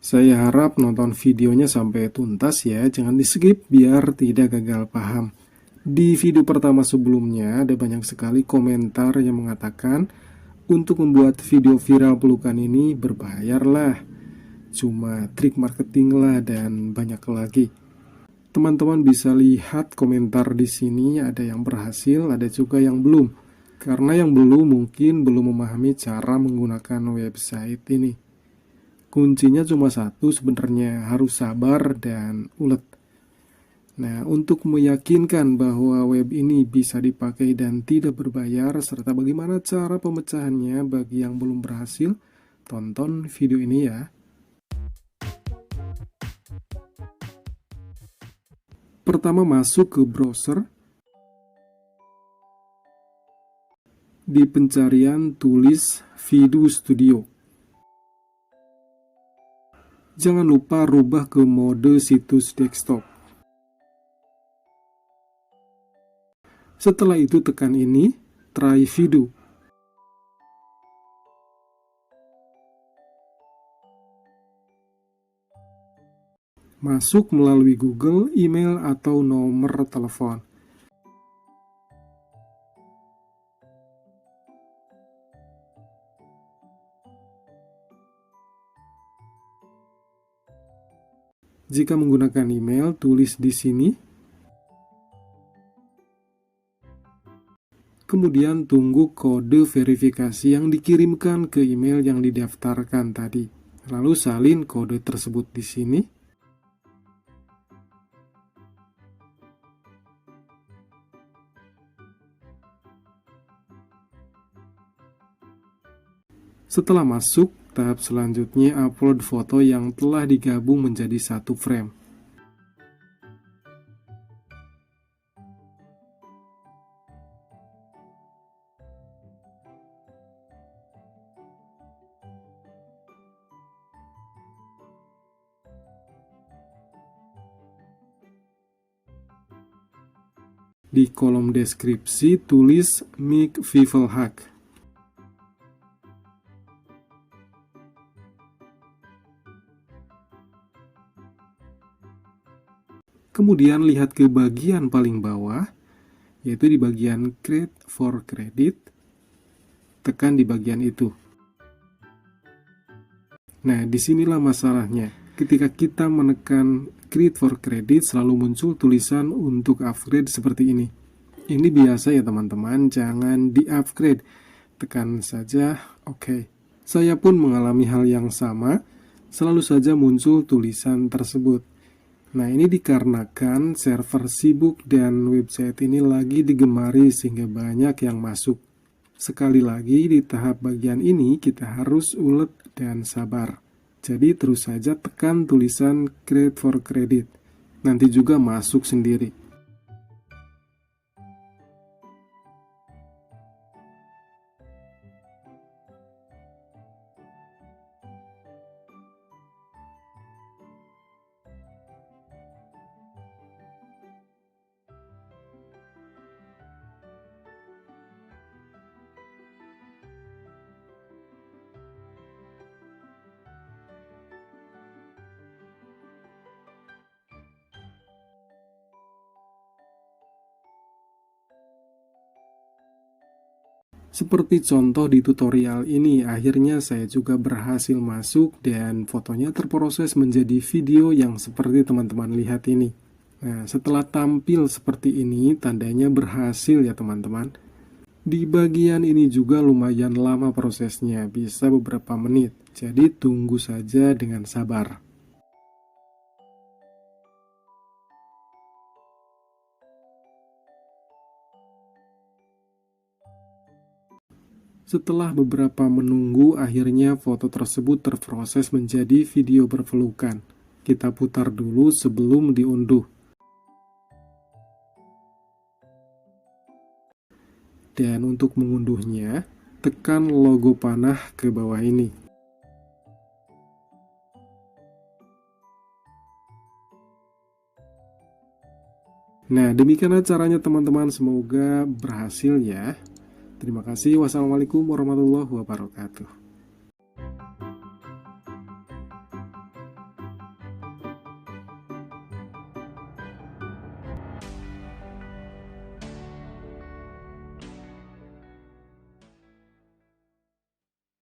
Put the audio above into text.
Saya harap nonton videonya sampai tuntas ya, jangan di-skip biar tidak gagal paham. Di video pertama sebelumnya ada banyak sekali komentar yang mengatakan untuk membuat video viral pelukan ini berbayar lah, cuma trik marketing lah dan banyak lagi. Teman-teman bisa lihat komentar di sini, ada yang berhasil, ada juga yang belum. Karena yang belum mungkin belum memahami cara menggunakan website ini. Kuncinya cuma satu sebenarnya, harus sabar dan ulet. Nah, untuk meyakinkan bahwa web ini bisa dipakai dan tidak berbayar, serta bagaimana cara pemecahannya bagi yang belum berhasil, tonton video ini ya. Pertama, masuk ke browser. Di pencarian tulis Video Studio. Jangan lupa rubah ke mode situs desktop. Setelah itu tekan ini, try video. Masuk melalui Google, email, atau nomor telepon. Jika menggunakan email, tulis di sini. Kemudian tunggu kode verifikasi yang dikirimkan ke email yang didaftarkan tadi. Lalu salin kode tersebut di sini. Setelah masuk, tahap selanjutnya upload foto yang telah digabung menjadi satu frame. Di kolom deskripsi tulis Make Viral Hack. Kemudian lihat ke bagian paling bawah, yaitu di bagian Create for Credit. Tekan di bagian itu. Nah, disinilah masalahnya. Ketika kita menekan Create for Credit, selalu muncul tulisan untuk upgrade seperti ini. Ini biasa ya teman-teman, jangan di-upgrade. Tekan saja OK. Saya pun mengalami hal yang sama, selalu saja muncul tulisan tersebut. Nah, ini dikarenakan server sibuk dan website ini lagi digemari sehingga banyak yang masuk. Sekali lagi, di tahap bagian ini kita harus ulet dan sabar. Jadi terus saja tekan tulisan Create for Credit. Nanti juga masuk sendiri. Seperti contoh di tutorial ini, akhirnya saya juga berhasil masuk dan fotonya terproses menjadi video yang seperti teman-teman lihat ini. Nah, setelah tampil seperti ini, tandanya berhasil ya teman-teman. Di bagian ini juga lumayan lama prosesnya, bisa beberapa menit. Jadi tunggu saja dengan sabar. Setelah beberapa menunggu, akhirnya foto tersebut terproses menjadi video berpelukan. Kita putar dulu sebelum diunduh. Dan untuk mengunduhnya, tekan logo panah ke bawah ini. Nah, demikianlah caranya teman-teman, semoga berhasil ya. Terima kasih. Wassalamualaikum warahmatullahi wabarakatuh.